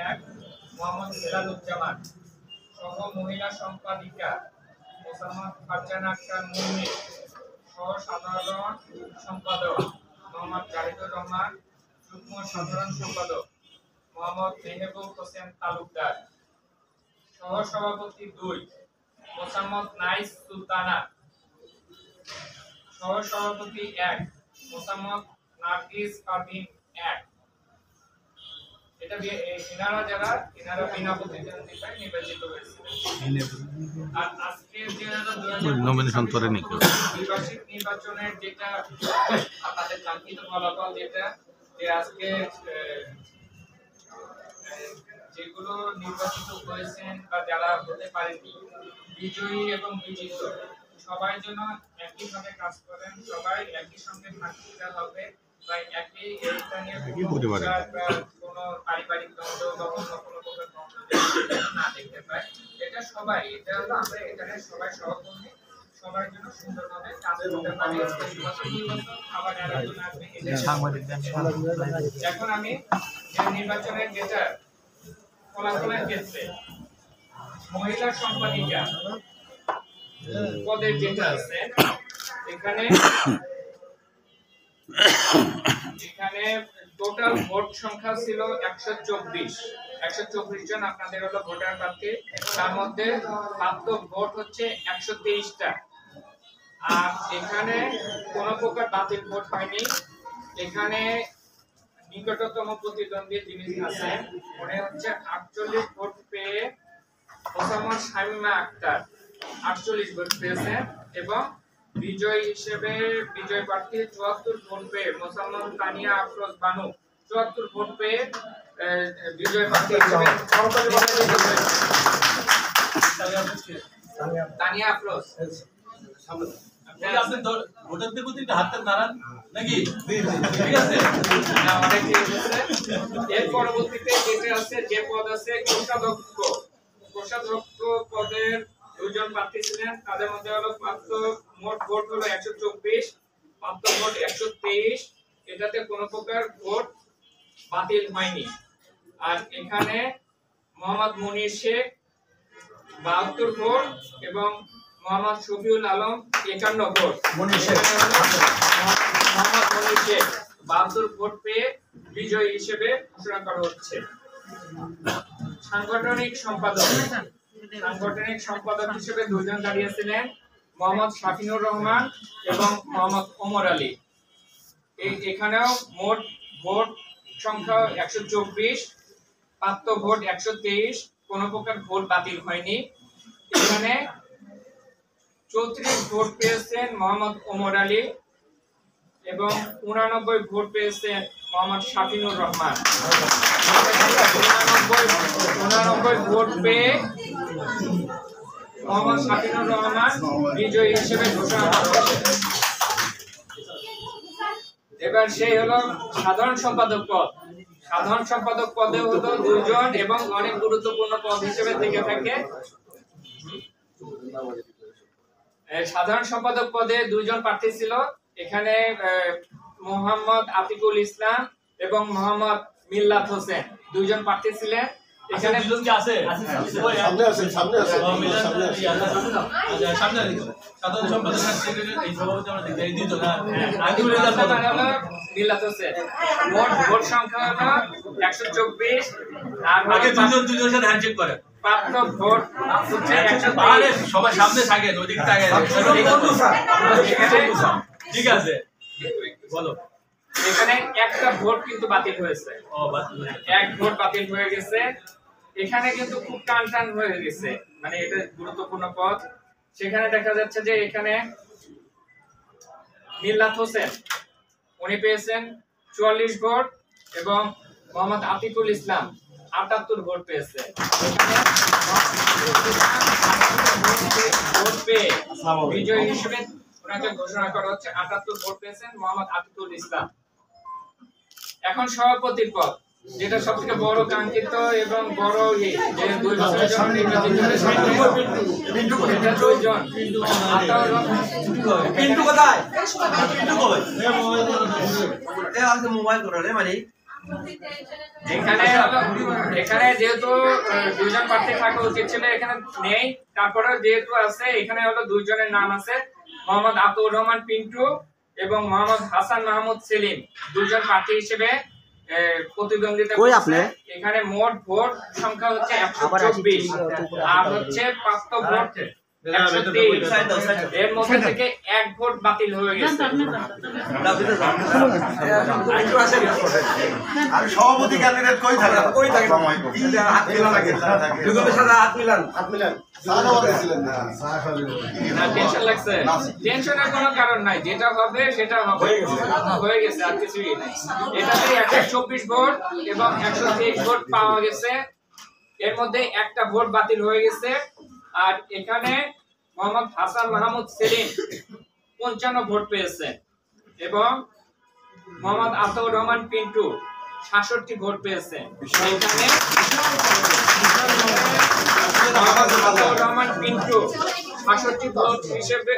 এক মোহাম্মদ হেলালুজ্জামান, সহ মহিলা সম্পাদিকা মোসাম্মদ ফারজানা আক্তার মুন্নি, সহ সাধারণ সম্পাদক মোহাম্মদ জাহিদুর রহমান, যুগ্ম সাধারণ সম্পাদক মোহাম্মদ মেহবুব হোসেন তালুকদার, সহ সভাপতি 2 মোসাম্মদ নাইস সুলতানা, সহ সভাপতি 1 মোসাম্মদ নার্গিস পারভিন 1। এটা এনারা বিনা প্রতিদ্বন্দ্বিতায় নির্বাচিত হয়েছে। আর আজকে যে নির্বাচনের যেটা আপনাদের কাঙ্ক্ষিত ফলাফল, যেটা যে আজকে যেগুলো নির্বাচিত হয়েছেন বা যারা হতে পারেনি, বিজয়ী এবং বিজিত সবাই যেন একইভাবে কাজ করেন, সবাই একই সঙ্গে থাকতে হবে বা একই কোনো পারিবারিক দ্বন্দ্ব বা অন্য কোনো প্রকার দ্বন্দ্ব না দেখতে পাই। এটা হলো আমরা এখানে সবাই সহকর্মী, সবাই যেন সুন্দরভাবে কাজ করতে পারি। এখন আমি যে নির্বাচনের যেটা ফলাফলের ক্ষেত্রে মহিলা সম্পাদিকা পদের যেটা আছে, এখানে টোটাল ভোট সংখ্যা ছিল 124 জন আপনাদের হলো ভোটার প্রার্থী। তার মধ্যে প্রাপ্ত ভোট হচ্ছে 123টা। আর এখানে কোনো প্রকার বাতিল ভোট হয়নি। এখানে নিকটতম প্রতিদ্বন্দ্বী যিনি আছেন উনি হচ্ছে 48 ভোট পেয়ে মোসাম্মদ শামিমা আক্তার 48 ভোট পেয়েছেন, এবং বিজয় হিসেবে বিজয় প্রার্থী 74 ভোট পেয়ে মোসাম্মদ তানিয়া আফরোজ বানু 74 ভোট পেয়ে বিজয় প্রার্থী হিসেবে তানিয়া আফরোজ। আপনি ভোটারদের প্রতি হাতটা নাড়ান নাকি? ঠিক আছে, অনেক ঠিক আছে। এর পরবর্তীতে যেটা আছে, যে পদ আছে কোষাধ্যক্ষ পদের 2 জন প্রার্থী ছিলেন। তাদের মধ্যে হলো প্রাপ্ত মোট ভোট হলো 124, প্রাপ্ত ভোট 123। এটাতে কোনো প্রকার ভোট বাতিল হয়নি। আর এখানে মোহাম্মদ মুনির শেখ 72 ভোট এবং মোহাম্মদ শফিউল আলম 51 ভোট। মোহাম্মদ মুনির শেখ 72 ভোট পেয়ে বিজয়ী হিসেবে ঘোষণা করা হচ্ছে। সাংগঠনিক সম্পাদক হিসেবে 2 জন দাঁড়িয়েছিলেন, মোহাম্মদ শাফিনুর রহমান এবং মোহাম্মদ ওমর আলী। এখানেও মোট ভোট সংখ্যা 124, প্রাপ্ত ভোট 123, কোনো প্রকার ভোট বাতিল হয়নি। এখানে 34 ভোট পেয়েছেন মোহাম্মদ ওমর আলী এবং 89 ভোট পেয়েছেন মোহাম্মদ শাফিনুর রহমান। 89 ভোট পেয়ে মোহাম্মদ শাফিনুর রহমান বিজয়ী হিসেবে ঘোষণা করা হয়েছে। এবার সেই হলো সাধারণ সম্পাদক পদ। সাধারণ সম্পাদক পদে হলো 2 জন এবং অনেক গুরুত্বপূর্ণ পদ হিসেবে থেকে থাকে। সাধারণ সম্পাদক পদে 2 জন প্রার্থী ছিল। এখানে মোহাম্মদ আতিকুল ইসলাম এবং মোহাম্মদ মিল্লাত হোসেন 2 জন প্রার্থী ছিলেন। এখানে দুজন কি আছে? সামনে আছে। সামনে সাধারণ সম্পাদক সেক্রেটারি এই সভাপতি আমরা দেখি 2 জন। আতিকুল ইসলাম আর মিল্লাত হোসেন। মোট ভোট সংখ্যা হলো 124। আর আগে 2 জনের সাথে হ্যান্ডশেক করে। প্রাপ্ত ভোট হচ্ছে 123। সবাই সামনে থাকেন, ওদিকে থাকেন। ঠিক আছে, বলো। এখানে একটা ভোট কিন্তু বাতিল হয়েছে। এক ভোট বাতিল হয়ে গেছে। এখানে কিন্তু খুব টান হয়ে গেছে, মানে এটা গুরুত্বপূর্ণ পদ। সেখানে দেখা যাচ্ছে যে এখানে মিল্লাত হোসেন উনি পেয়েছেন 44 ভোট এবং মোহাম্মদ আতিকুল ইসলাম 78 ভোট পেয়েছে। ভোট পেয়ে বিজয়ী হিসেবে ওনাকে ঘোষণা করা হচ্ছে। 78 ভোট পেয়েছেন মোহাম্মদ আতিকুল ইসলাম। এখন সভাপতির পদ, যেটা সবথেকে বড় কাঙ্ক্ষিত এবং বড় যে 2 বছরের জন্য নির্বাচিত হয়েছে। এটা 2 জন। পিন্টু কোথায়? পিন্টু কই? এ আজকে মোবাইল করে রে মানে এখানে যেহেতু দুইজন প্রার্থী থাকা উচিত ছিল, এখানে নেই, তারপরে যেহেতু আছে এখানে হলো দুইজনের নাম আছে, মোহাম্মদ আতাউর রহমান পিন্টু এবং মোহাম্মদ হাসান মাহমুদ সেলিম, দুইজন প্রার্থী হিসেবে প্রতিদ্বন্দ্বিতা করছে। এখানে মোট ভোট সংখ্যা হচ্ছে 124 আর হচ্ছে প্রাপ্ত ভোট 123। এর মধ্যে থেকে এক ভোট বাতিল হয়ে গেছে। আমি সভাপতি ক্যান্ডিডেট কই থাকে টেনশন লাগছে? টেনশনের কোনো কারণ নাই, যেটা হবে সেটা হবে, হয়ে গেছে, আর কিছুই নাই। এটাতে 124 ভোট এবং 123 ভোট পাওয়া গেছে, এর মধ্যে একটা ভোট বাতিল হয়ে গেছে। আর এখানে মোহাম্মদ হাসান মাহমুদ সেলিম 55 ভোট পেয়েছে এবং মোহাম্মদ আতাউর রহমান পিন্টু 66 ভোট পেয়েছে। এখানে মোহাম্মদ আতাউর রহমান পিন্টু 66 ভোট হিসেবে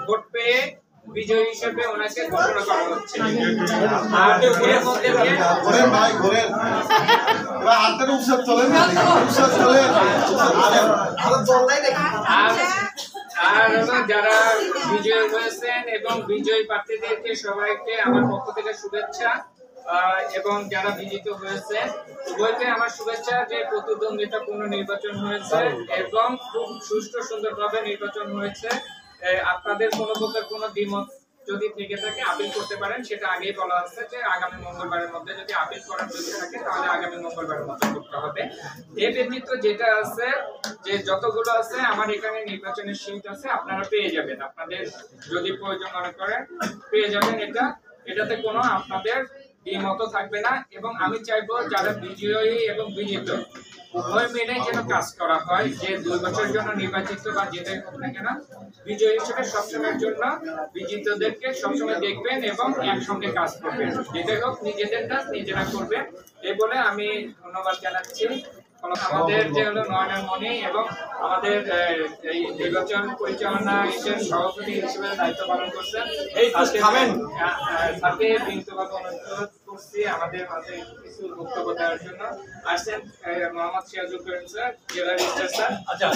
ভোট পেয়ে বিজয়ী হিসেবে ওনাকে ঘোষণা করা হচ্ছে। আর এর মধ্যে আর যারা বিজয়ী হয়েছেন এবং বিজয়ী প্রার্থীদেরকে সবাইকে আমার পক্ষ থেকে শুভেচ্ছা, এবং যারা বিজিত হয়েছে উভয়কে আমার শুভেচ্ছা যে প্রতিদ্বন্দ্বিতাপূর্ণ নির্বাচন হয়েছে এবং খুব সুষ্ঠু সুন্দরভাবে নির্বাচন হয়েছে। আপনাদের কোনো প্রকার কোনো দ্বিমত যদি থেকে থাকে আপিল করতে পারেন, সেটা আগেই বলা আছে যে আগামী মঙ্গলবারের মধ্যে যদি আপিল করার যদি থাকে তাহলে আগামী মঙ্গলবারের মধ্যে করতে হবে। এর ব্যতীত যেটা আছে যে যতগুলো আছে আমার এখানে নির্বাচনের শীট আছে, আপনারা পেয়ে যাবেন, আপনাদের যদি প্রয়োজন মনে করেন পেয়ে যাবেন। এটাতে কোনো আপনাদের দ্বিমত থাকবে না। এবং আমি চাইবো যারা বিজয়ী এবং বিজিত উভয় মিলে যেন কাজ করা হয়, যে 2 বছরের জন্য নির্বাচিত বা যেটাই হোক না কেন বিজয়ী হিসেবে সবসময়ের জন্য বিজিতদেরকে সবসময় দেখবেন এবং একসঙ্গে কাজ করবেন, যেটাই হোক নিজেদের কাজ নিজেরা করবেন। এই বলে আমি ধন্যবাদ জানাচ্ছি আমাদের যে হলো নয়নের মণি এবং আমাদের এই নির্বাচন পরিচালনা সভাপতি হিসেবে দায়িত্ব পালন করছেন সাথে বিনীতভাবে অনুরোধ করছি আমাদের মাঝে কিছু বক্তব্য দেওয়ার জন্য। আসছেন মোহাম্মদ সিরাজুল করিম স্যার, জেলা রেজিস্ট্রার স্যার। আচ্ছা,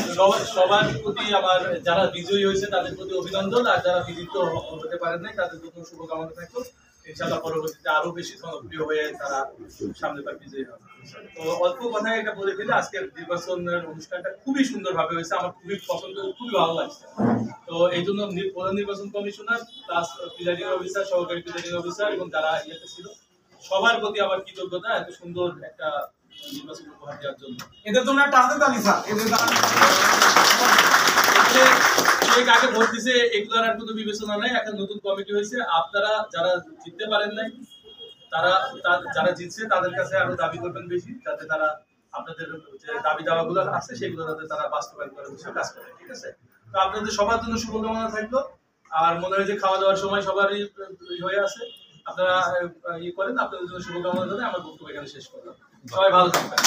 সবার প্রতি আমার যারা বিজয়ী হয়েছে তাদের প্রতি অভিনন্দন, আর যারা বিজিত হতে পারেন নাই তাদের জন্য শুভকামনা থাকলো। ইনশাআল্লাহ পরবর্তীতে আরো বেশি জনপ্রিয় হয়ে তারা সামনে বার বিজয়ী হবে। তো অল্প কথায় এটা বলে দিলে আজকের নির্বাচনের অনুষ্ঠানটা খুবই সুন্দরভাবে হয়েছে, আমার খুবই পছন্দ, খুবই ভালো লাগছে। তো এই জন্য প্রধান নির্বাচন কমিশনার প্লাস প্রিজাইডিং অফিসার, সহকারী প্রিজাইডিং অফিসার এবং যারা ইয়েতে ছিল সবার প্রতি আমার কৃতজ্ঞতা এত সুন্দর একটা নির্বাচন উপহার দেওয়ার জন্য। এদের তোমরা একটা হাতে তালি স্যার, এদের আগে ভোট দিছে এগুলোর আর কোনো বিবেচনা নাই, একটা নতুন কমিটি হয়েছে। আপনারা যারা জিততে পারেন নাই তারা যারা জিতছে তাদের কাছে আরো দাবি করবেন বেশি, যাতে তারা আপনাদের যে দাবি দাওয়াগুলো আছে সেগুলো যাতে তারা বাস্তবায়ন করে কাজ করে। ঠিক আছে, তো আপনাদের সবার জন্য শুভকামনা থাকলো। আর মনে হয় যে খাওয়া দাওয়ার সময় সবারই হয়ে আছে, আপনারা ইয়ে করেন, আপনাদের জন্য শুভকামনা জানাই। আমার বক্তব্য এখানে শেষ করলাম। সবাই ভালো থাকবেন।